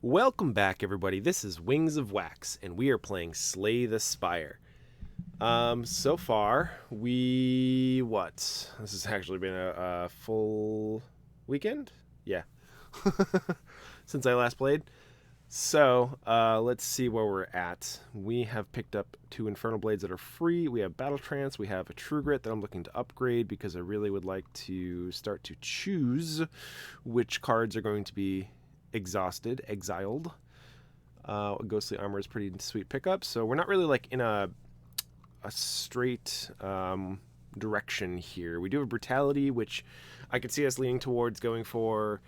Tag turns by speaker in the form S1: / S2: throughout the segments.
S1: Welcome back, everybody. This is Wings of Wax, and we are playing Slay the Spire. So far, This has actually been a full weekend? Yeah. Since I last played. So, let's see where we're at. We have picked up 2 Infernal Blades that are free. We have Battle Trance. We have a True Grit that I'm looking to upgrade because I really would like to start to choose which cards are going to be exiled. Ghostly Armor is pretty sweet pickup. So we're not really like in a straight direction here. We do have Brutality, which I could see us leaning towards going for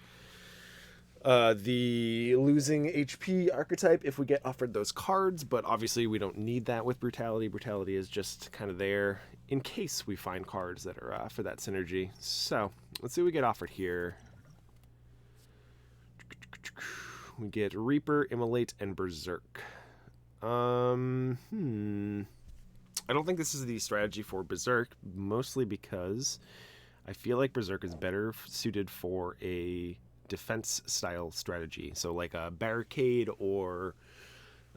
S1: the losing HP archetype if we get offered those cards, but obviously we don't need that with Brutality. Brutality is just kind of there in case we find cards that are for that synergy. So let's see what we get offered here. We get Reaper, Immolate, and Berserk. I don't think this is the strategy for Berserk, mostly because I feel like Berserk is better suited for a defense style strategy. So like a barricade or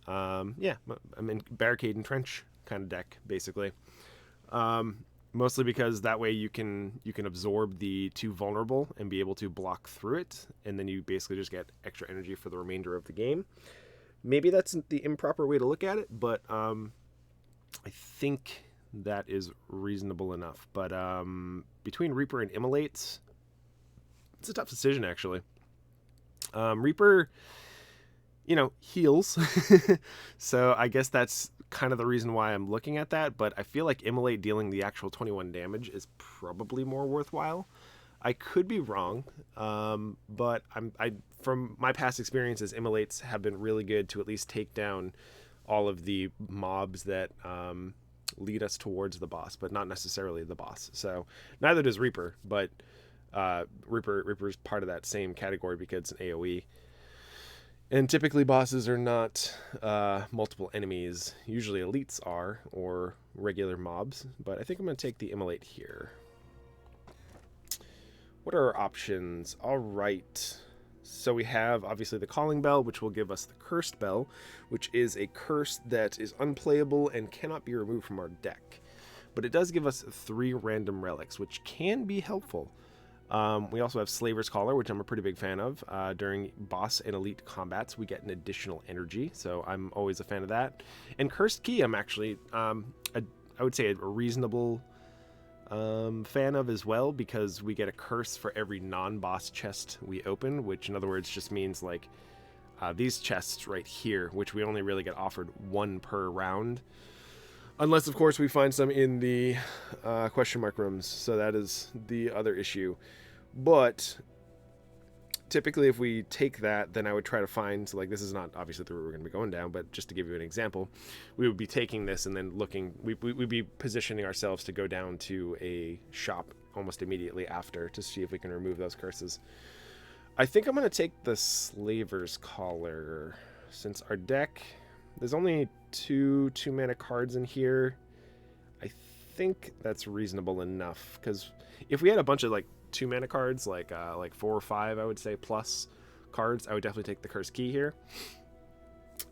S1: barricade and trench kind of deck, basically. Mostly because that way you can absorb the 2 vulnerable and be able to block through it, and then you basically just get extra energy for the remainder of the game. Maybe that's the improper way to look at it, but I think that is reasonable enough. But between Reaper and Immolate, it's a tough decision, actually. Reaper, heals. So I guess that's kind of the reason why I'm looking at that. But I feel like Immolate dealing the actual 21 damage is probably more worthwhile. I could be wrong, but I from my past experiences, Immolates have been really good to at least take down all of the mobs that lead us towards the boss, but not necessarily the boss. So neither does Reaper, but Reaper's part of that same category because it's an AoE. And typically bosses are not multiple enemies. Usually elites are, or regular mobs. But I think I'm going to take the Immolate here. What are our options? All right. So we have, obviously, the Calling Bell, which will give us the Cursed Bell, which is a curse that is unplayable and cannot be removed from our deck. But it does give us 3 random relics, which can be helpful. We also have Slaver's Collar, which I'm a pretty big fan of. During boss and elite combats, we get an additional energy, so I'm always a fan of that. And Cursed Key, I'm actually, I would say, a reasonable fan of as well, because we get a curse for every non-boss chest we open, which in other words just means like these chests right here, which we only really get offered 1 per round. Unless, of course, we find some in the question mark rooms, so that is the other issue. But typically if we take that, then I would try to find, like, this is not obviously the route we're going to be going down, but just to give you an example, we would be taking this and then looking, we'd be positioning ourselves to go down to a shop almost immediately after to see if we can remove those curses. I think I'm going to take the Slaver's Collar, since our deck, there's only 2 2-mana cards in here. I think that's reasonable enough, because if we had a bunch of like 2-mana cards, like 4 or 5, I would say, plus cards, I would definitely take the Cursed Key here,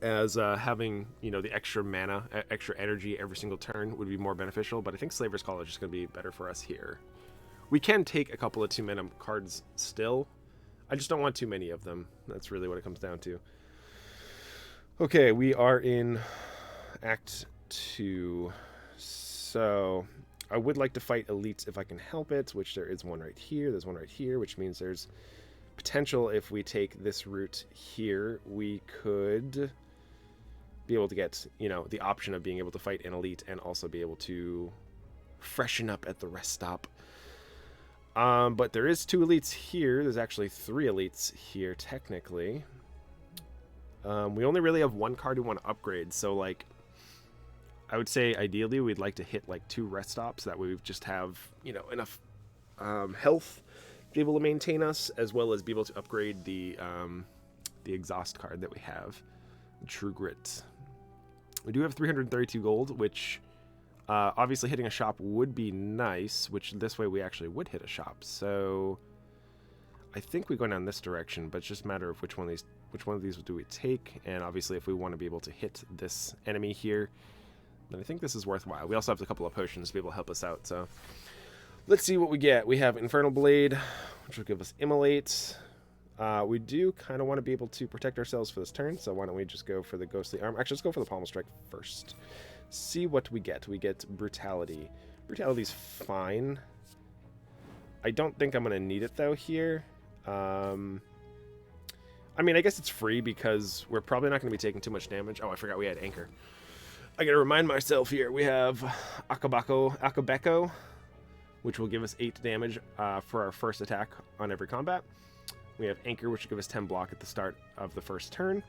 S1: as having the extra mana, extra energy every single turn would be more beneficial. But I think Slaver's Call is just going to be better for us here. We can take a couple of 2-mana cards still. I just don't want too many of them. That's really what it comes down to. Okay, we are in Act 2. So I would like to fight elites if I can help it, which there is one right here. There's one right here, which means there's potential if we take this route here, we could be able to get, the option of being able to fight an elite and also be able to freshen up at the rest stop. But there is 2 elites here. There's actually 3 elites here, technically. We only really have 1 card we want to upgrade, so like I would say ideally we'd like to hit like 2 rest stops. That way we just have enough health to be able to maintain us, as well as be able to upgrade the exhaust card that we have, the True Grit. We do have 332 gold, which obviously hitting a shop would be nice, which this way we actually would hit a shop. So I think we go down this direction, but it's just a matter of which one of these which one of these do we take? And obviously, if we want to be able to hit this enemy here, then I think this is worthwhile. We also have a couple of potions to be able to help us out, so let's see what we get. We have Infernal Blade, which will give us Immolate. We do kind of want to be able to protect ourselves for this turn, so why don't we just go for the Ghostly Arm. Actually, let's go for the Pommel Strike first. See what we get. We get Brutality. Brutality's fine. I don't think I'm going to need it, though, here. I mean, I guess it's free because we're probably not going to be taking too much damage. Oh, I forgot we had Anchor. I got to remind myself here. We have Akabeko, which will give us 8 damage for our first attack on every combat. We have Anchor, which will give us 10 block at the start of the first turn.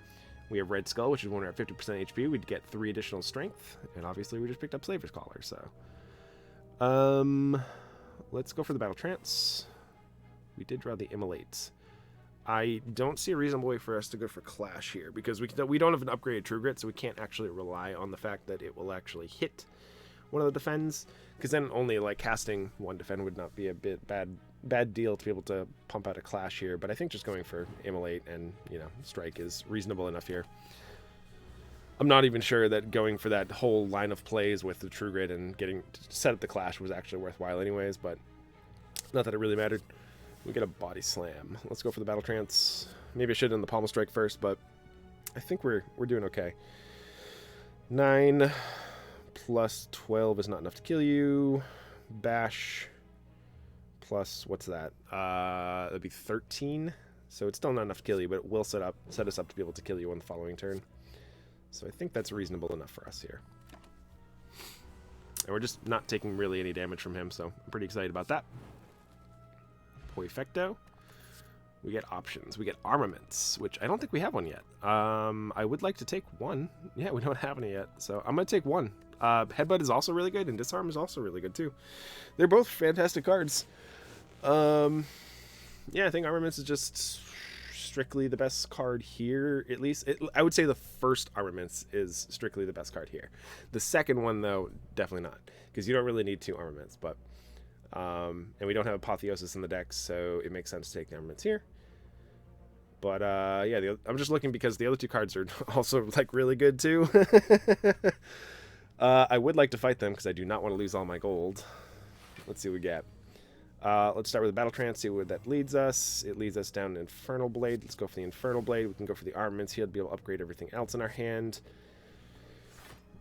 S1: We have Red Skull, which is when we're at 50% HP. We'd get 3 additional strength. And obviously, we just picked up Slaver's Collar, so. Let's go for the Battle Trance. We did draw the Immolate. I don't see a reasonable way for us to go for Clash here, because we don't have an upgraded True Grit, so we can't actually rely on the fact that it will actually hit one of the defends, because then only like casting one defend would not be a bit bad deal to be able to pump out a Clash here. But I think just going for Immolate and, you know, Strike is reasonable enough here. I'm not even sure that going for that whole line of plays with the True Grit and getting to set up the Clash was actually worthwhile anyways, but not that it really mattered. We get a Body Slam. Let's go for the Battle Trance. Maybe I should have done the Pommel Strike first, but I think we're doing okay. 9 plus 12 is not enough to kill you. Bash plus, what's that? That'd be 13. So it's still not enough to kill you, but it will set us up to be able to kill you on the following turn. So I think that's reasonable enough for us here. And we're just not taking really any damage from him, so I'm pretty excited about that. Poifecto. We get options. We get armaments, which I don't think we have one yet. I would like to take one. Yeah, we don't have any yet, so I'm going to take one. Headbutt is also really good, and Disarm is also really good, too. They're both fantastic cards. Yeah, I think armaments is just strictly the best card here, at least. I would say the first armaments is strictly the best card here. The second one, though, definitely not, because you don't really need 2 armaments, but and we don't have Apotheosis in the deck, so it makes sense to take the armaments here. But yeah, I'm just looking because the other 2 cards are also like really good too. I would like to fight them because I do not want to lose all my gold. Let's see what we get. Let's start with the Battle Trance, see where that leads us. It leads us down to Infernal Blade. Let's go for the Infernal Blade. We can go for the armaments here to be able to upgrade everything else in our hand.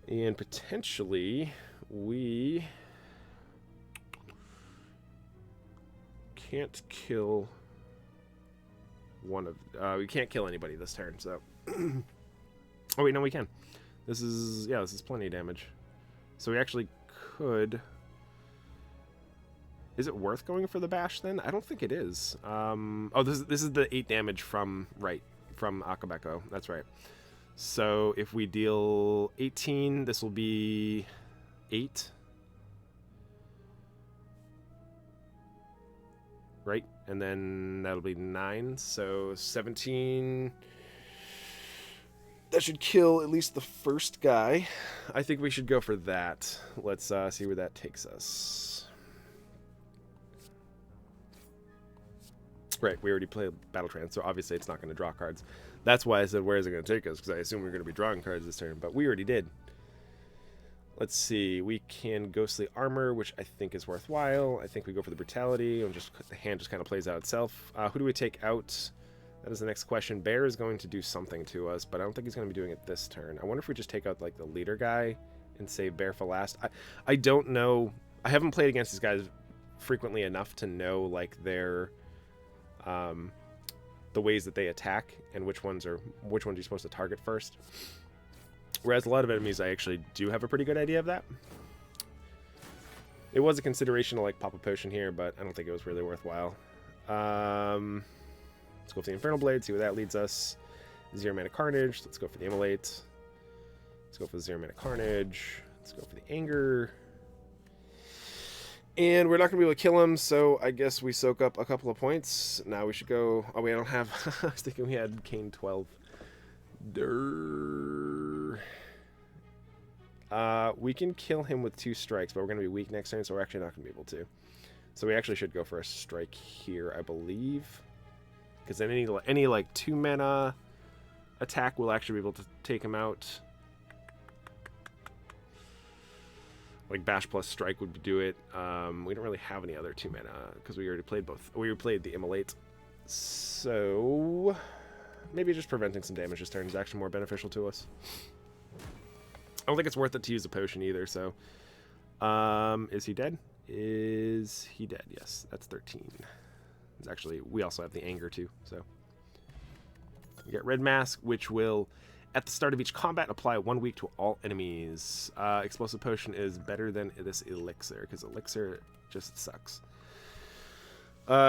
S1: And potentially we can't kill one of we can't kill anybody this turn, so oh wait, no, we can. This is plenty of damage, so we actually could. Is it worth going for the bash then? I don't think it is. Oh, this is the 8 damage from Akabeko. That's right. So if we deal 18, this will be 8. Right? And then that'll be 9, so 17. That should kill at least the first guy. I think we should go for that. Let's see where that takes us. Right, we already played Battle Trance, so obviously it's not going to draw cards. That's why I said, where is it going to take us? Because I assume we're going to be drawing cards this turn, but we already did. Let's see, we can Ghostly Armor, which I think is worthwhile. I think we go for the Brutality, and just the hand just kind of plays out itself. Who do we take out? That is the next question. Bear is going to do something to us, but I don't think he's going to be doing it this turn. I wonder if we just take out like the leader guy and save Bear for last. I don't know. I haven't played against these guys frequently enough to know like their the ways that they attack and which ones you're supposed to target first. Whereas a lot of enemies, I actually do have a pretty good idea of that. It was a consideration to like pop a potion here, but I don't think it was really worthwhile. Let's go for the Infernal Blade, see where that leads us. 0 mana Carnage. Let's go for the Immolate. Let's go for the 0 mana Carnage. Let's go for the Anger. And we're not going to be able to kill him, so I guess we soak up a couple of points. Now we should go... Oh, wait, I don't have... I was thinking we had Kane 12. We can kill him with 2 strikes, but we're going to be weak next turn, so we're actually not going to be able to. So we actually should go for a strike here, I believe. Because then any like 2 mana attack will actually be able to take him out. Like Bash plus Strike would do it. We don't really have any other 2 mana because we already played both. We played the Immolate. So maybe just preventing some damage this turn is actually more beneficial to us. I don't think it's worth it to use a potion either, so... is he dead? Is he dead? Yes, that's 13. It's actually, we also have the Anger too, so... We get Red Mask, which will, at the start of each combat, apply 1 week to all enemies. Explosive Potion is better than this Elixir, because Elixir just sucks.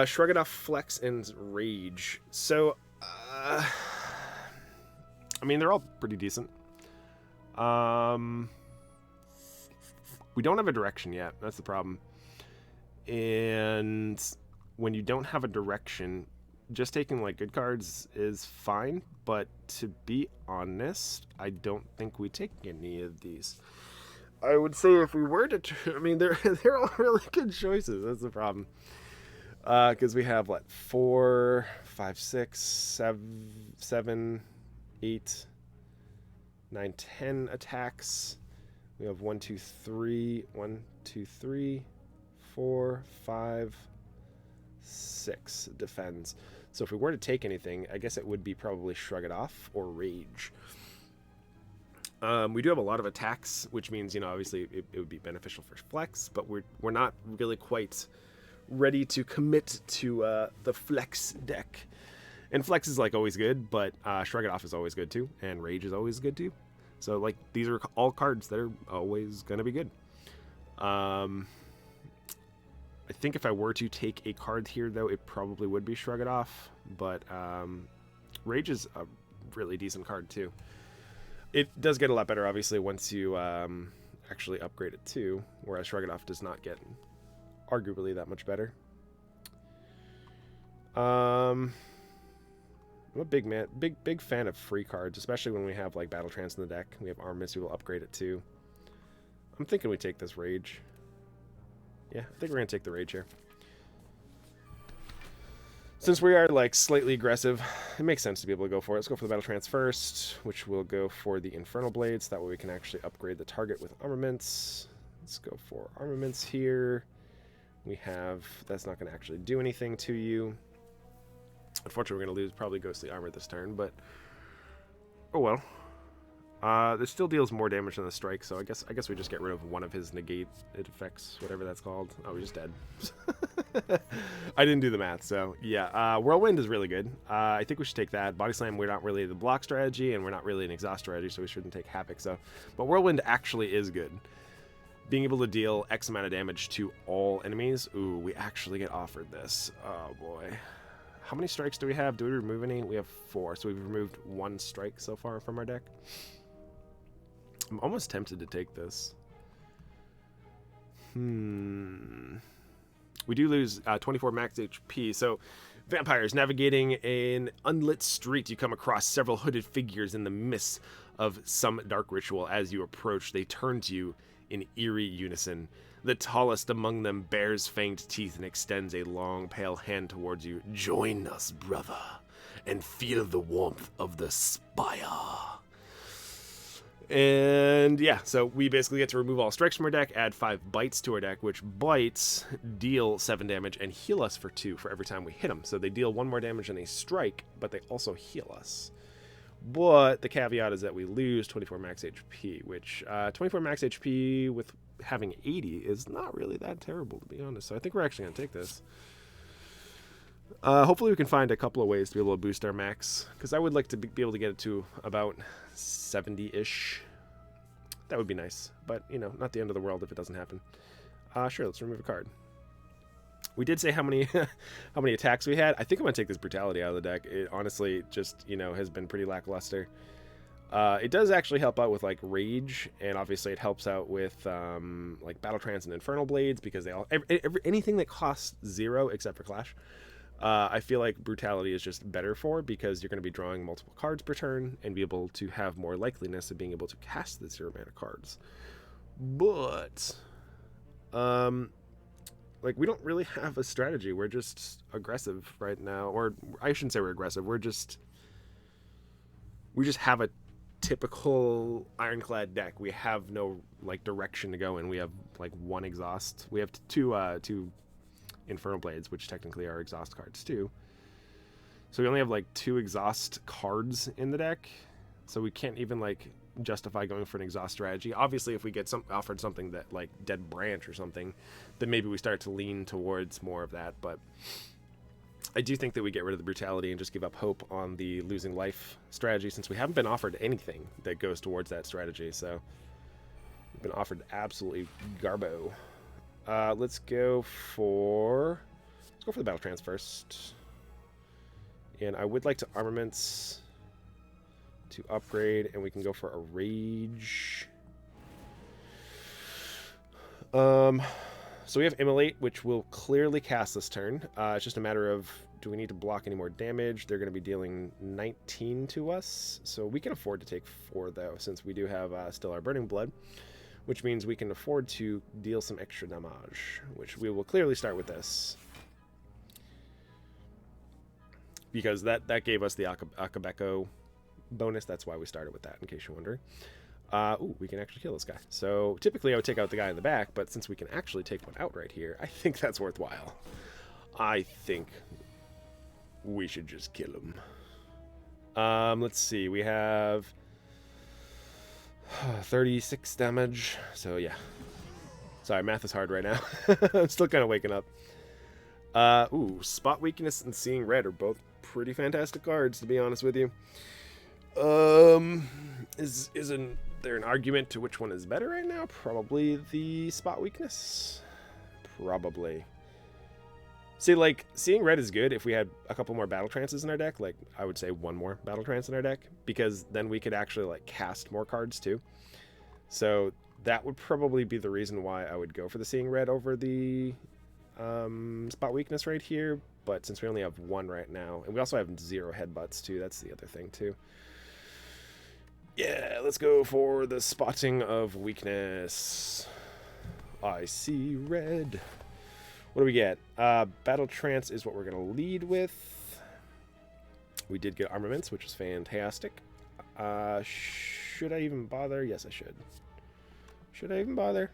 S1: Shrug It Off, Flex, and Rage. So, I mean, they're all pretty decent. We don't have a direction yet. That's the problem. And when you don't have a direction, just taking like good cards is fine. But to be honest, I don't think we take any of these. I would say if we were to, I mean, they're all really good choices. That's the problem. Because we have what, 4, 5, 6, 7, 8, 9, 10 attacks. We have 1, 2, 3, 4, 5, 6 defends. So if we were to take anything, I guess it would be probably Shrug It Off or Rage. We do have a lot of attacks, which means, you know, obviously it would be beneficial for Flex, but we're not really quite ready to commit to the Flex deck. And Flex is like always good, but Shrug It Off is always good too, and Rage is always good too. So like these are all cards that are always gonna be good. I think if I were to take a card here though, it probably would be Shrug It Off, but Rage is a really decent card too. It does get a lot better obviously once you actually upgrade it too, whereas Shrug It Off does not get arguably that much better. I'm a big fan of free cards, especially when we have like Battle Trance in the deck. We have Armaments, we will upgrade it too. I'm thinking we take this Rage. Yeah, I think we're gonna take the Rage here. Since we are like slightly aggressive, it makes sense to be able to go for it. Let's go for the Battle Trance first, which will go for the Infernal Blades. That way we can actually upgrade the target with Armaments. Let's go for Armaments here. We have, that's not going to actually do anything to you. Unfortunately, we're going to lose probably Ghostly Armor this turn, but oh well. This still deals more damage than the Strike, so I guess we just get rid of one of his negate effects, whatever that's called. Oh, he's just dead. I didn't do the math, so yeah. Whirlwind is really good. I think we should take that. Body Slam, we're not really the block strategy, and we're not really an exhaust strategy, so we shouldn't take Havoc. So, but Whirlwind actually is good. Being able to deal X amount of damage to all enemies. Ooh, we actually get offered this. Oh boy. How many strikes do we have? Do we remove any? We have 4, so we've removed 1 strike so far from our deck. I'm almost tempted to take this. We do lose 24 max HP. So, vampires navigating an unlit street. You come across several hooded figures in the midst of some dark ritual. As you approach, they turn to you in eerie unison. The tallest among them bares fanged teeth and extends a long, pale hand towards you. Join us, brother, and feel the warmth of the spire. And yeah, so we basically get to remove all strikes from our deck, add 5 bites to our deck, which bites deal 7 damage and heal us for 2 for every time we hit them. So they deal 1 more damage than a strike, but they also heal us. But the caveat is that we lose 24 max HP, which 24 max HP with having 80 is not really that terrible, to be honest. So I think we're actually going to take this. Hopefully we can find a couple of ways to be able to boost our max, because I would like to be able to get it to about 70-ish. That would be nice, but, you know, not the end of the world if it doesn't happen. Sure, let's remove a card. We did say how many how many attacks we had. I think I'm going to take this Brutality out of the deck. It honestly just, you know, has been pretty lackluster. It does actually help out with, like, Rage, and obviously it helps out with, like, Battle Trance and Infernal Blades, because they all... anything that costs 0 except for Clash, I feel like Brutality is just better for, because you're going to be drawing multiple cards per turn, and be able to have more likeliness of being able to cast the 0 mana cards. But... like, we don't really have a strategy. We're just aggressive right now. Or, I shouldn't say we're aggressive. We're just... we just have a typical Ironclad deck. We have no like direction to go in. We have like one exhaust. We have two Infernal Blades, which technically are exhaust cards too. So we only have like 2 exhaust cards in the deck. So we can't even like justify going for an exhaust strategy. Obviously, if we get offered something that like Dead Branch or something, then maybe we start to lean towards more of that. But I do think that we get rid of the brutality and just give up hope on the losing life strategy, since we haven't been offered anything that goes towards that strategy. So we've been offered absolutely garbo. Let's go for the battle trance first. And I would like to armaments to upgrade, and we can go for a rage. So we have Immolate, which will clearly cast this turn. It's just a matter of, do we need to block any more damage? They're going to be dealing 19 to us, so we can afford to take 4, though, since we do have still our Burning Blood, which means we can afford to deal some extra damage, which we will clearly start with this. Because that gave us the Akabeko bonus. That's why we started with that, in case you're wondering. Ooh, we can actually kill this guy. So typically I would take out the guy in the back, but since we can actually take one out right here, I think that's worthwhile. I think we should just kill him. Let's see. We have 36 damage. So yeah. Sorry, math is hard right now. I'm still kind of waking up. Ooh, Spot Weakness and Seeing Red are both pretty fantastic cards, to be honest with you. Isn't there an argument to which one is better right now? Probably the Spot Weakness. Probably. See, like, Seeing Red is good if we had a couple more Battle Trances in our deck. Like, I would say 1 more Battle Trance in our deck, because then we could actually, like, cast more cards, too. So that would probably be the reason why I would go for the Seeing Red over the Spot Weakness right here. But since we only have 1 right now, and we also have 0 headbutts, too, that's the other thing, too. Yeah, let's go for the Spotting of Weakness. I see red. What do we get? Battle Trance is what we're going to lead with. We did get armaments, which is fantastic. Should I even bother? Yes, I should. Should I even bother?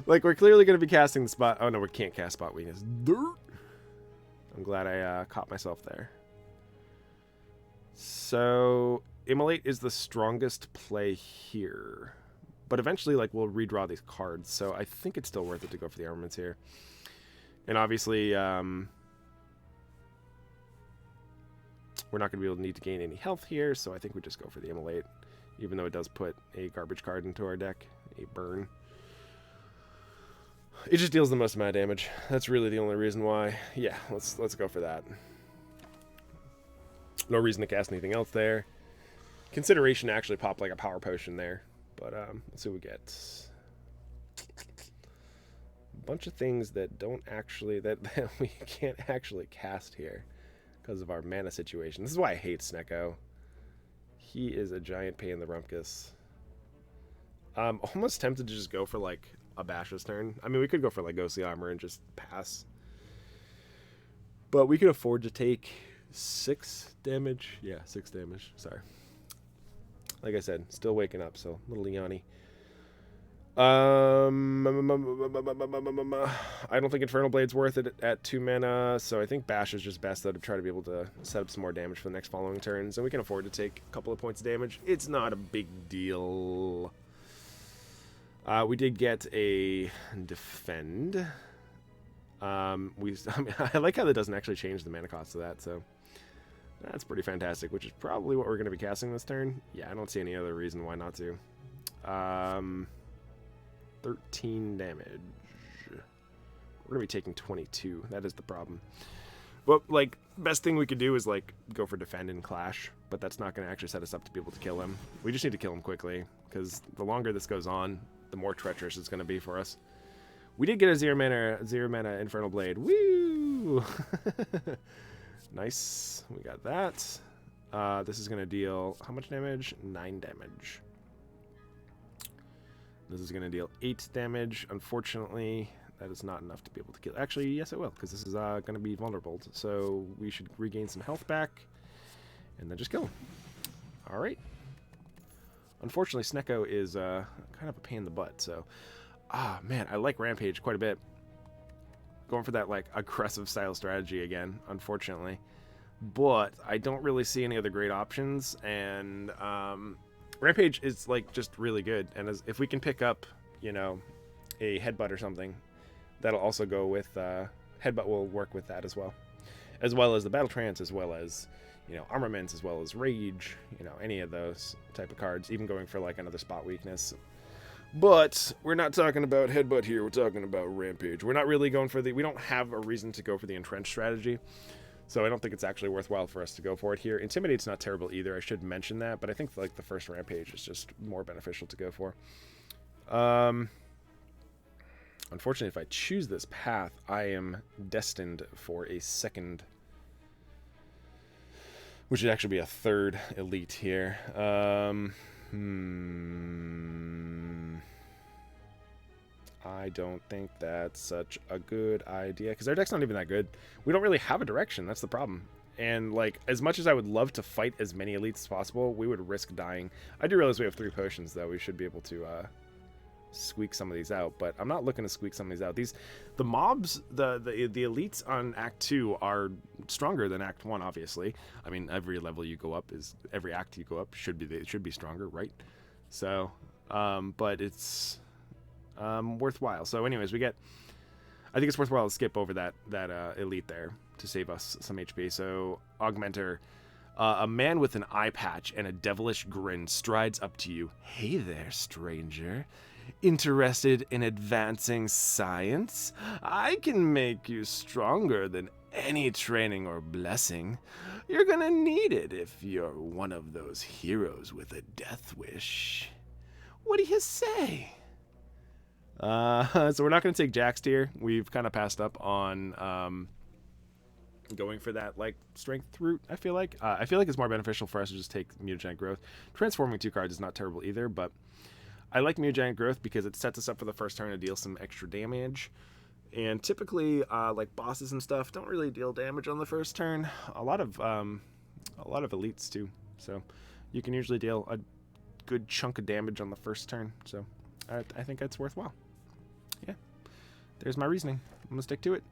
S1: Like, we're clearly going to be casting the spot. Oh, no, we can't cast Spot Weakness. Dirt. I'm glad I caught myself there. So Immolate is the strongest play here. But eventually, like, we'll redraw these cards, so I think it's still worth it to go for the armaments here. And obviously, we're not going to be able to need to gain any health here, so I think we just go for the Immolate, even though it does put a garbage card into our deck, a burn. It just deals the most amount of damage. That's really the only reason why. Yeah, let's go for that. No reason to cast anything else there. Consideration to actually pop like a power potion there. But let's see what we get. A bunch of things that don't actually, that we can't actually cast here because of our mana situation. This is why I hate Snecko. He is a giant pain in the rumpus. I'm almost tempted to just go for like a Bash's turn. I mean, we could go for like Ghostly Armor and just pass. But we could afford to take 6 damage. Yeah, 6 damage. Sorry. Like I said, still waking up, so a little yawny. I don't think Infernal Blade's worth it at 2 mana, so I think Bash is just best, though, to try to be able to set up some more damage for the next following turns, and we can afford to take a couple of points of damage. It's not a big deal. We did get a Defend. I like how that doesn't actually change the mana cost of that, so that's pretty fantastic, which is probably what we're going to be casting this turn. Yeah, I don't see any other reason why not to. 13 damage. We're going to be taking 22. That is the problem. But, like, best thing we could do is, like, go for Defend and Clash, but that's not going to actually set us up to be able to kill him. We just need to kill him quickly, because the longer this goes on, the more treacherous it's going to be for us. We did get a 0 mana Infernal Blade. Woo! Nice. We got that. This is going to deal how much damage? 9 damage. This is going to deal 8 damage. Unfortunately, that is not enough to be able to kill. Actually, yes, it will, because this is going to be vulnerable. So we should regain some health back. and then just kill him. All right. Unfortunately, Snecko is kind of a pain in the butt, so... man, I like Rampage quite a bit. Going for that, like, aggressive style strategy again, unfortunately. But I don't really see any other great options, and Rampage is, like, just really good. And if we can pick up, you know, a Headbutt or something, that'll also go with... Headbutt will work with that as well as the Battle Trance, as well as, you know, Armaments, as well as Rage, you know, any of those type of cards, even going for, like, another spot weakness. But we're not talking about Headbutt here. We're talking about Rampage. We're not really going for we don't have a reason to go for the Entrenched strategy. So I don't think it's actually worthwhile for us to go for it here. Intimidate's not terrible either. I should mention that. But I think, like, the first Rampage is just more beneficial to go for. Unfortunately, if I choose this path, I am destined for a second... which would actually be a third elite here. I don't think that's such a good idea, because our deck's not even that good. We don't really have a direction. That's the problem. And, like, as much as I would love to fight as many elites as possible, we would risk dying. I do realize we have 3 potions, though. We should be able to squeak some of these out, but I'm not looking to squeak some of these out. The mobs, the elites on Act 2 are stronger than Act 1, obviously. I mean, every level you go up every act you go up should be stronger, right? So, but it's worthwhile. So anyways, I think it's worthwhile to skip over that elite there to save us some HP. So Augmenter, a man with an eye patch and a devilish grin strides up to you. Hey there, stranger. Interested in advancing science? I can make you stronger than any training or blessing. You're gonna need it if you're one of those heroes with a death wish. What do you say? So we're not going to take Jack's here. We've kind of passed up on going for that, like, strength route, I feel like. I feel like it's more beneficial for us to just take Mutagenic Growth. Transforming 2 cards is not terrible either, but I like Mutagenic Growth because it sets us up for the first turn to deal some extra damage. And typically, like, bosses and stuff don't really deal damage on the first turn. A lot of elites, too. So you can usually deal a good chunk of damage on the first turn. So I think that's worthwhile. Yeah, there's my reasoning. I'm gonna stick to it.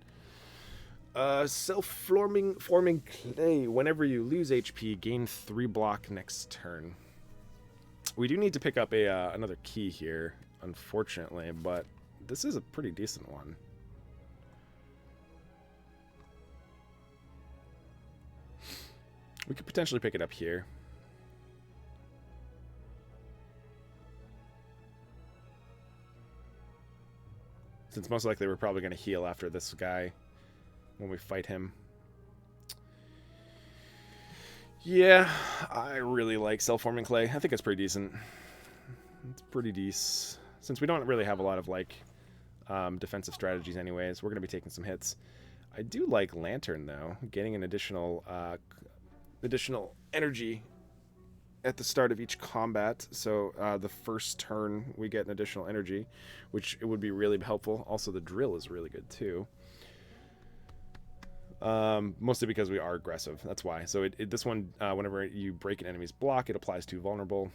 S1: Self-forming clay. Whenever you lose HP, gain 3 block next turn. We do need to pick up another key here, unfortunately, but this is a pretty decent one. We could potentially pick it up here. Since most likely we're probably going to heal after this guy when we fight him. Yeah, I really like Self-Forming Clay. I think it's pretty decent. It's pretty decent. Since we don't really have a lot of, like, defensive strategies anyways, we're going to be taking some hits. I do like Lantern, though. Getting an additional energy at the start of each combat, so the first turn we get an additional energy, which it would be really helpful. Also, the drill is really good too. Mostly because we are aggressive, that's why. So this one, whenever you break an enemy's block, it applies to vulnerable.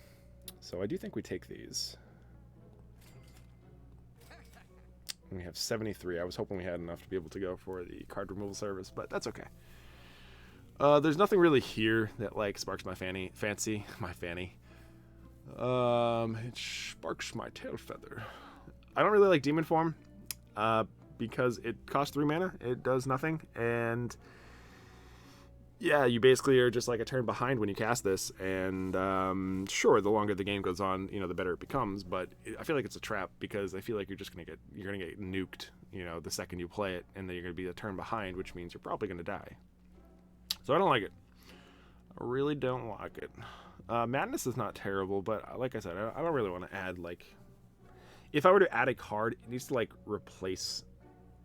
S1: So I do think we take these. We have 73. I was hoping we had enough to be able to go for the card removal service, but that's okay. There's nothing really here that, like, sparks my fancy. It sparks my tail feather. I don't really like Demon Form, because it costs 3 mana. It does nothing, and yeah, you basically are just like a turn behind when you cast this. And sure, the longer the game goes on, you know, the better it becomes. But I feel like it's a trap, because I feel like you're gonna get nuked, you know, the second you play it, and then you're gonna be a turn behind, which means you're probably gonna die. So I don't like it. I really don't like it. Madness is not terrible, but like I said, I don't really want to add, like... If I were to add a card, it needs to, like, replace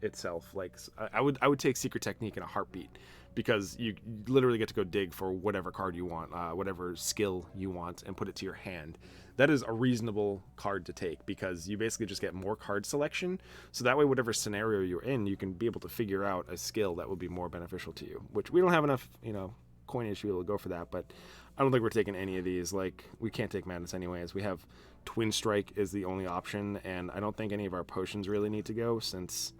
S1: itself. Like, I would take Secret Technique in a heartbeat, because you literally get to go dig for whatever card you want, whatever skill you want, and put it to your hand. That is a reasonable card to take, because you basically just get more card selection, so that way whatever scenario you're in, you can be able to figure out a skill that would be more beneficial to you, which we don't have enough, you know, coinage to be able to go for that, but I don't think we're taking any of these. Like, we can't take madness anyways. We have Twin Strike is the only option, and I don't think any of our potions really need to go, since,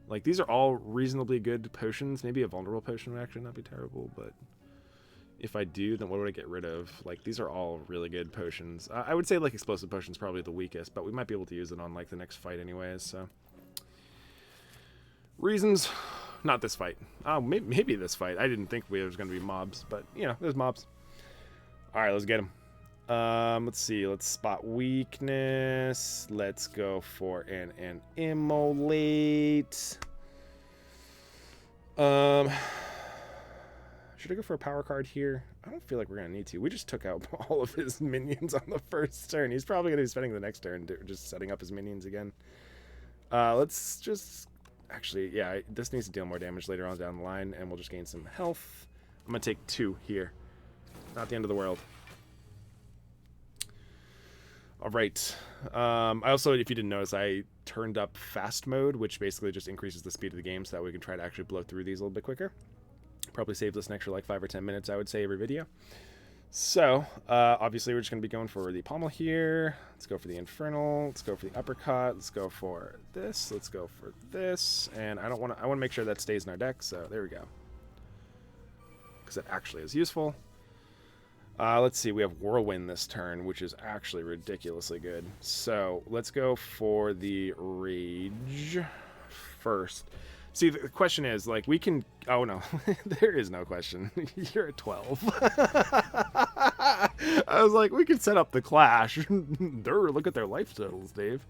S1: like, these are all reasonably good potions. Maybe a vulnerable potion would actually not be terrible, but if I do, then what would I get rid of? Like, these are all really good potions. I would say, like, explosive potion's probably the weakest, but we might be able to use it on, like, the next fight anyways, so. Reasons, not this fight. Oh, maybe this fight. I didn't think there was going to be mobs, but, you know, there's mobs. All right, let's get them. Let's see. Let's spot weakness. Let's go for an immolate. Should I go for a power card here? I don't feel like we're going to need to. We just took out all of his minions on the first turn. He's probably going to be spending the next turn just setting up his minions again. Let's just... Actually, yeah, this needs to deal more damage later on down the line, and we'll just gain some health. I'm going to take 2 here. Not the end of the world. All right. I also, if you didn't notice, I turned up fast mode, which basically just increases the speed of the game so that we can try to actually blow through these a little bit quicker. Probably saves us an extra like 5 or 10 minutes, I would say, every video. So, obviously, we're just going to be going for the pommel here. Let's go for the infernal. Let's go for the uppercut. Let's go for this. Let's go for this. And I want to make sure that stays in our deck, so there we go. Because it actually is useful. Let's see, we have Whirlwind this turn, which is actually ridiculously good. So, let's go for the Rage first. See, the question is, like, we can... Oh, no. There is no question. You're at 12. I was like, we can set up the Clash. Look at their life totals, Dave.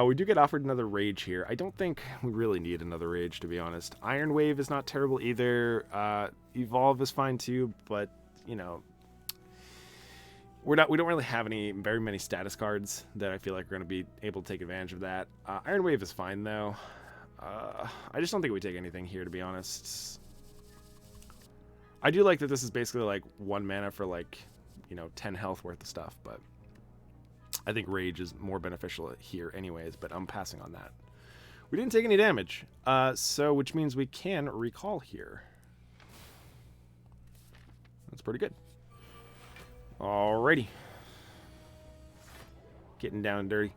S1: We do get offered another Rage here. I don't think we really need another Rage, to be honest. Iron Wave is not terrible either. Evolve is fine, too, but, you know... We don't really have very many status cards that I feel like are going to be able to take advantage of that. Iron Wave is fine, though. I just don't think we take anything here, to be honest. I do like that this is basically like 1 mana for, like, you know, 10 health worth of stuff, but I think Rage is more beneficial here anyways, but I'm passing on that. We didn't take any damage, so which means we can recall here. That's pretty good. Alrighty. Getting down and dirty.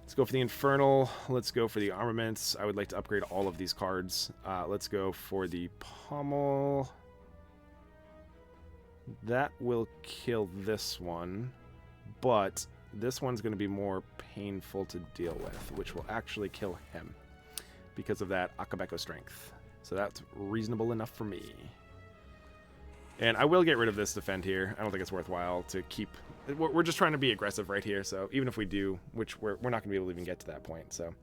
S1: Let's go for the Infernal. Let's go for the Armaments. I would like to upgrade all of these cards. Let's go for the Pommel. That will kill this one, but this one's going to be more painful to deal with, which will actually kill him because of that Akabeko strength. So that's reasonable enough for me. And I will get rid of this defend here. I don't think it's worthwhile to keep... We're just trying to be aggressive right here, so even if we do, which we're not going to be able to even get to that point, so...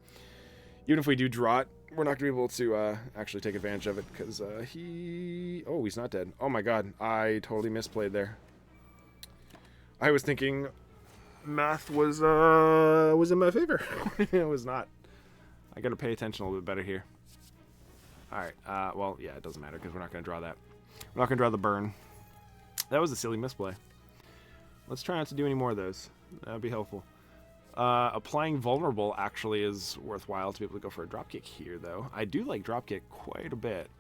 S1: Even if we do draw it, we're not going to be able to actually take advantage of it, because he... Oh, he's not dead. Oh my god, I totally misplayed there. I was thinking math was in my favor. It was not. I got to pay attention a little bit better here. Alright, well, yeah, it doesn't matter, because we're not going to draw that. We're not going to draw the burn. That was a silly misplay. Let's try not to do any more of those. That would be helpful. Applying Vulnerable actually is worthwhile to be able to go for a dropkick here, though. I do like dropkick quite a bit.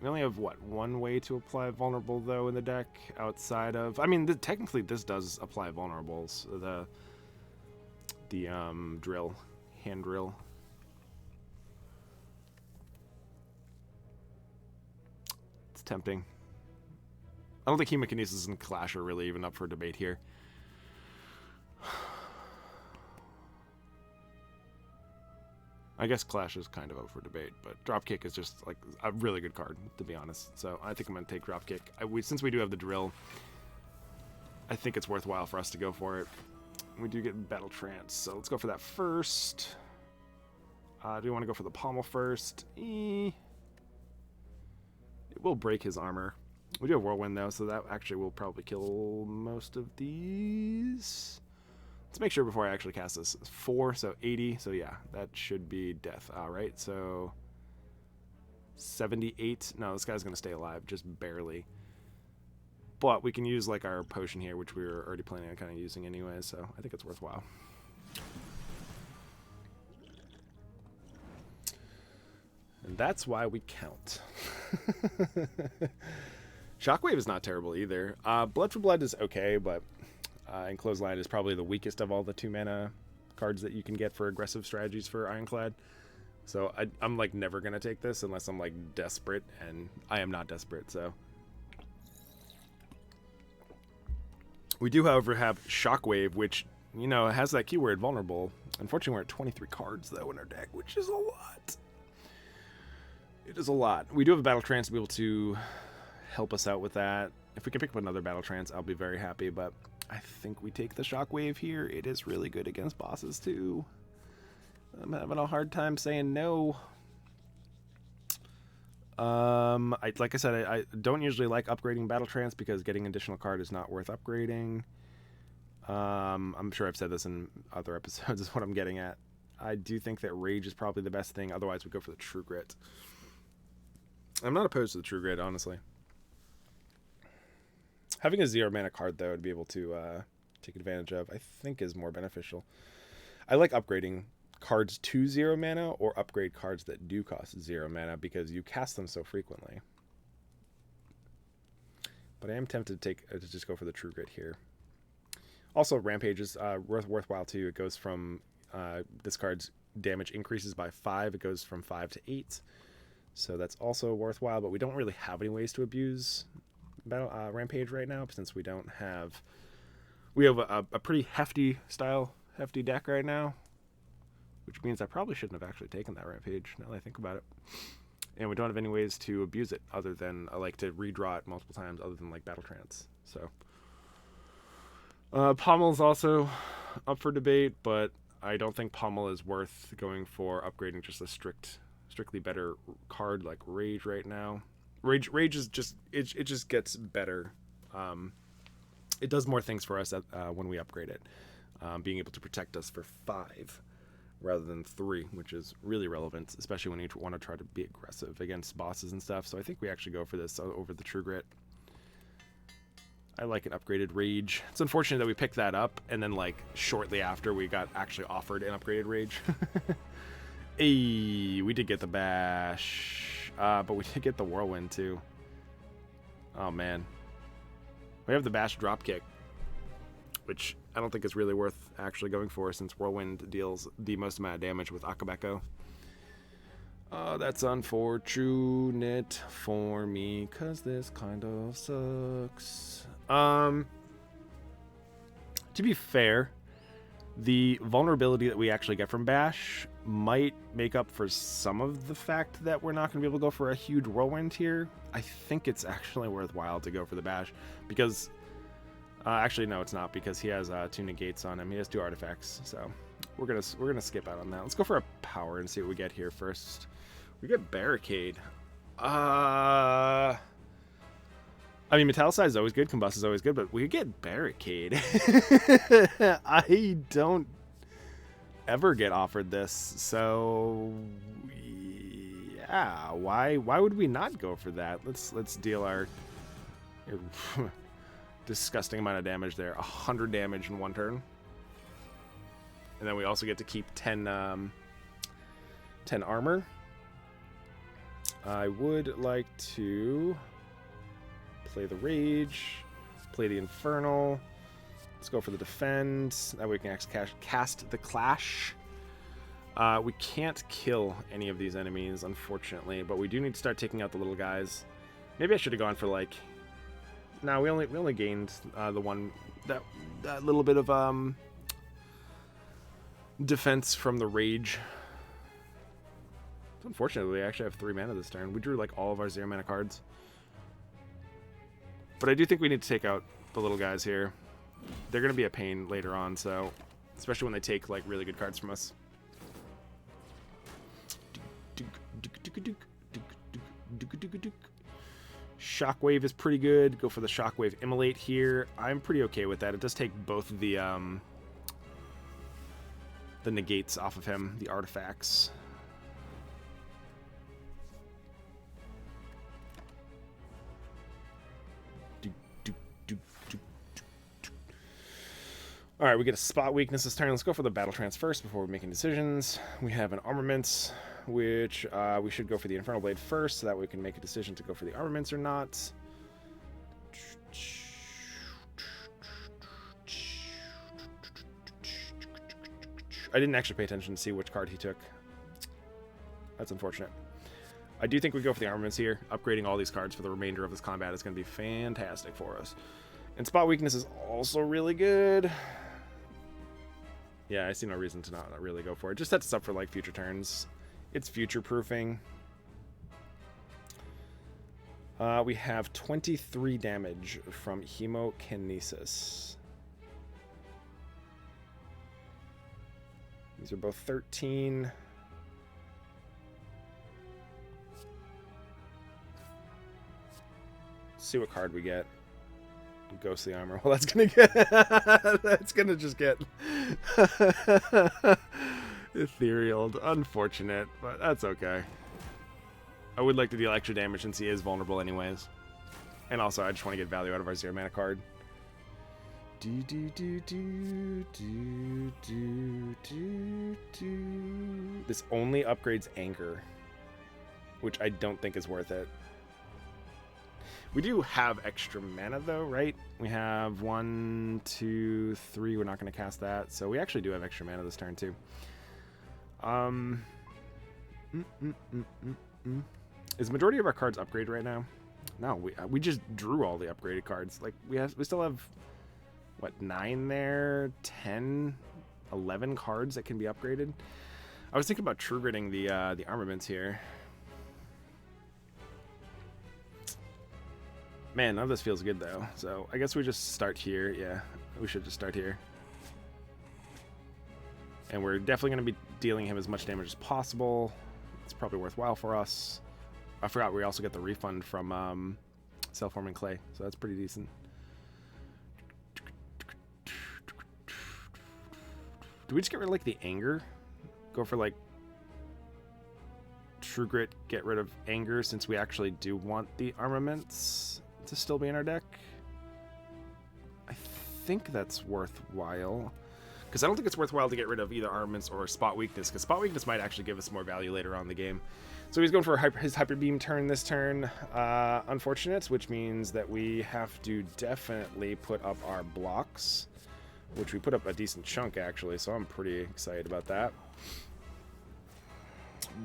S1: We only have, what, 1 way to apply Vulnerable, though, in the deck outside of... I mean, technically this does apply Vulnerables. The drill. Hand drill. Tempting. I don't think Hemokinesis and Clash are really even up for debate here. I guess Clash is kind of up for debate, but Dropkick is just like a really good card, to be honest. So I think I'm going to take Dropkick. Since we do have the drill, I think it's worthwhile for us to go for it. We do get Battle Trance, so let's go for that first. Do we want to go for the Pommel first? It will break his armor. We do have Whirlwind, though, so that actually will probably kill most of these. Let's make sure before I actually cast this. 4, so 80. So, yeah, that should be death. All right, so 78. No, this guy's going to stay alive, just barely. But we can use, like, our potion here, which we were already planning on kind of using anyway, so I think it's worthwhile. And that's why we count. Shockwave is not terrible either. Blood for Blood is okay, but Enclosed Land is probably the weakest of all the 2-mana cards that you can get for aggressive strategies for Ironclad. So I'm like never going to take this unless I'm like desperate, and I am not desperate, so. We do, however, have Shockwave, which, you know, has that keyword vulnerable. Unfortunately, we're at 23 cards, though, in our deck, which is a lot. It is a lot. We do have a Battle Trance to be able to help us out with that. If we can pick up another Battle Trance, I'll be very happy, but I think we take the Shockwave here. It is really good against bosses, too. I'm having a hard time saying no. Like I said, I don't usually like upgrading Battle Trance because getting an additional card is not worth upgrading. I'm sure I've said this in other episodes is what I'm getting at. I do think that Rage is probably the best thing. Otherwise, we go for the True Grit. I'm not opposed to the True Grit, honestly. Having a 0-mana card, though, to be able to take advantage of, I think is more beneficial. I like upgrading cards to 0 mana or upgrade cards that do cost 0 mana because you cast them so frequently. But I am tempted to just go for the True Grit here. Also, Rampage is worthwhile too. It goes from this card's damage increases by 5. It goes from 5 to 8. So that's also worthwhile, but we don't really have any ways to abuse Rampage right now since we don't have... We have a pretty hefty deck right now, which means I probably shouldn't have actually taken that Rampage, now that I think about it. And we don't have any ways to abuse it other than, like, to redraw it multiple times other than, like, Battle Trance. So, Pommel is also up for debate, but I don't think Pommel is worth going for upgrading just a strictly better card like Rage right now. Rage is just, it just gets better. It does more things for us when we upgrade it. Being able to protect us for 5 rather than 3, which is really relevant, especially when you want to try to be aggressive against bosses and stuff. So I think we actually go for this over the True Grit. I like an upgraded Rage. It's unfortunate that we picked that up, and then like shortly after we got actually offered an upgraded Rage. Hey, we did get the Bash, but we did get the Whirlwind too. Oh man. We have the Bash Dropkick, which I don't think is really worth actually going for since Whirlwind deals the most amount of damage with Akabeko. That's unfortunate for me because this kind of sucks. To be fair, the vulnerability that we actually get from Bash might make up for some of the fact that we're not going to be able to go for a huge Whirlwind here. I think it's actually worthwhile to go for the Bash because... actually, no, it's not because he has 2 negates on him. He has 2 artifacts, so we're gonna skip out on that. Let's go for a power and see what we get here first. We get Barricade. I mean, Metallicized is always good, Combust is always good, but we get Barricade. I don't ever get offered this, so yeah. Why would we not go for that? Let's deal our disgusting amount of damage there. 100 damage in 1 turn. And then we also get to keep 10 armor. I would like to play the Rage, play the Infernal. Let's go for the Defend. That way we can actually cast the Clash. We can't kill any of these enemies, unfortunately, but we do need to start taking out the little guys. Maybe I should have gone for like... No, we only gained the one that little bit of defense from the Rage. Unfortunately, we actually have 3 mana this turn. We drew like all of our 0 mana cards, but I do think we need to take out the little guys here. They're gonna be a pain later on, so especially when they take like really good cards from us. Shockwave is pretty good. Go for the Shockwave Immolate here. I'm pretty okay with that. It does take both of the negates off of him, the artifacts. Alright, we get a spot weakness this turn. Let's go for the Battle Trance first before we're making decisions. We have an Armaments, which we should go for the Infernal Blade first, so that we can make a decision to go for the Armaments or not. I didn't actually pay attention to see which card he took. That's unfortunate. I do think we go for the armaments here. Upgrading all these cards for the remainder of this combat is going to be fantastic for us. And spot weakness is also really good. Yeah, I see no reason to not really go for it. Just sets us up for like future turns. It's future proofing. We have 23 damage from Hemokinesis. These are both 13. Let's see what card we get. Ghostly armor. Well, that's gonna get that's gonna just get ethereal. Unfortunate, but that's okay. I would like to deal extra damage since he is vulnerable anyways. And also I just want to get value out of our 0 mana card. This only upgrades anger, which I don't think is worth it. We do have extra mana though, right? We have 1, 2, 3. We're not going to cast that, so we actually do have extra mana this turn too. Is the majority of our cards upgraded right now? No, we just drew all the upgraded cards. Like we still have what, 9 there, 10, 11 cards that can be upgraded. I was thinking about true gritting the armaments here. Man, none of this feels good though. So I guess we just start here. Yeah, we should just start here. And we're definitely going to be dealing him as much damage as possible. It's probably worthwhile for us. I forgot we also get the refund from Self-Forming Clay, so that's pretty decent. Do we just get rid of like the anger? Go for like True Grit, get rid of anger since we actually do want the armaments to still be in our deck? I think that's worthwhile. Because I don't think it's worthwhile to get rid of either armaments or spot weakness, because spot weakness might actually give us more value later on in the game. So he's going for his Hyper Beam turn this turn. Unfortunate, which means that we have to definitely put up our blocks, which we put up a decent chunk actually, so I'm pretty excited about that.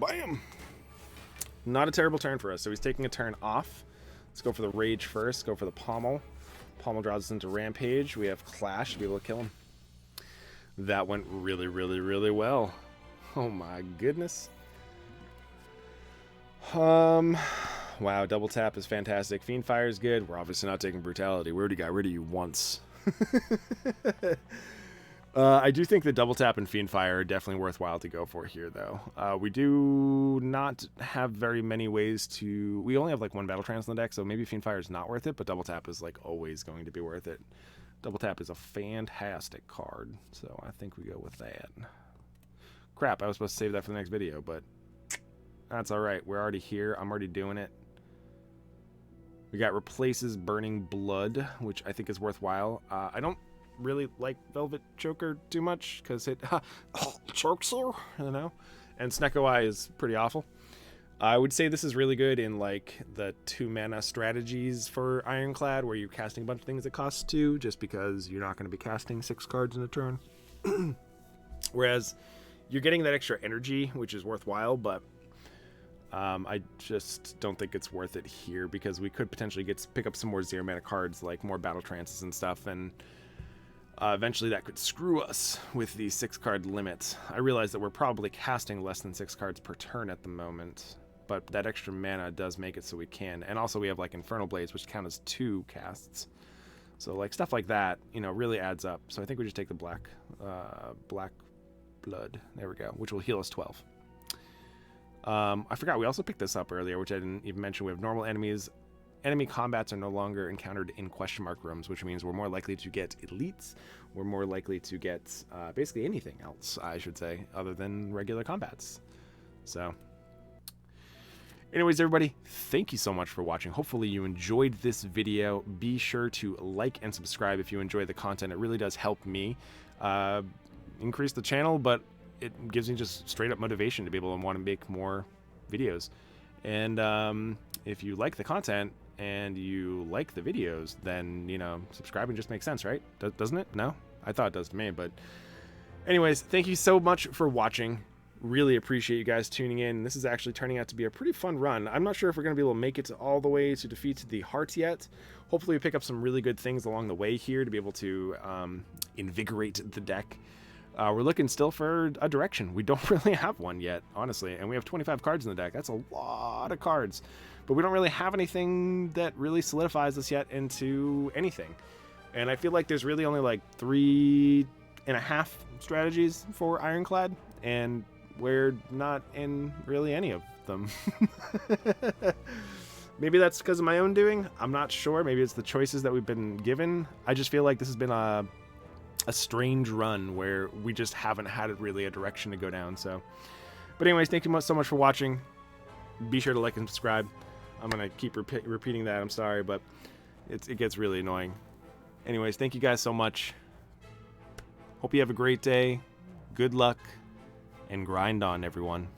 S1: Bam! Not a terrible turn for us, so he's taking a turn off. Let's go for the Rage first, go for the Pommel. Pommel draws us into Rampage. We have Clash to be able to kill him. That went really, really, really well. Oh my goodness. Wow, double tap is fantastic. Fiend Fire is good. We're obviously not taking Brutality. We already got rid of you once. I do think the double tap and Fiend Fire are definitely worthwhile to go for here, though. We do not have very many ways to... We only have like 1 Battle Trance in the deck, so maybe Fiend Fire is not worth it, but double tap is like always going to be worth it. Double tap is a fantastic card, so I think we go with that. Crap, I was supposed to save that for the next video, but that's alright. We're already here. I'm already doing it. We got Replaces Burning Blood, which I think is worthwhile. I don't really like Velvet Choker too much, because it chokes you, you know? And Snecko Eye is pretty awful. I would say this is really good in like the 2 mana strategies for Ironclad, where you're casting a bunch of things that cost 2, just because you're not going to be casting 6 cards in a turn. Whereas you're getting that extra energy, which is worthwhile, but I just don't think it's worth it here, because we could potentially pick up some more 0 mana cards, like more Battle Trances and stuff, and eventually that could screw us with the 6 card limit. I realize that we're probably casting less than 6 cards per turn at the moment, but that extra mana does make it so we can. And also we have like Infernal Blades, which count as 2 casts. So like stuff like that, you know, really adds up. So I think we just take the black blood. There we go, which will heal us 12. I forgot we also picked this up earlier, which I didn't even mention. We have normal enemies. Enemy combats are no longer encountered in question mark rooms, which means we're more likely to get elites. We're more likely to get basically anything else, I should say, other than regular combats. So anyways, everybody, thank you so much for watching. Hopefully you enjoyed this video. Be sure to like and subscribe if you enjoy the content. It really does help me increase the channel, but it gives me just straight up motivation to be able to want to make more videos. And if you like the content and you like the videos, then, you know, subscribing just makes sense, right? Doesn't it? No? I thought it does to me, but Anyways, thank you so much for watching. Really appreciate you guys tuning in. This is actually turning out to be a pretty fun run. I'm not sure if we're going to be able to make it all the way to defeat the heart yet. Hopefully we pick up some really good things along the way here to be able to invigorate the deck. We're looking still for a direction. We don't really have one yet, honestly, and we have 25 cards in the deck. That's a lot of cards, but we don't really have anything that really solidifies us yet into anything. And I feel like there's really only like 3.5 strategies for Ironclad, and we're not in really any of them. Maybe that's because of my own doing. I'm not sure. Maybe it's the choices that we've been given. I just feel like this has been a strange run where we just haven't had really a direction to go down. So, but anyways, thank you so much for watching. Be sure to like and subscribe. I'm gonna keep repeating that. I'm sorry, but it gets really annoying. Anyways, thank you guys so much. Hope you have a great day. Good luck, and grind on, everyone.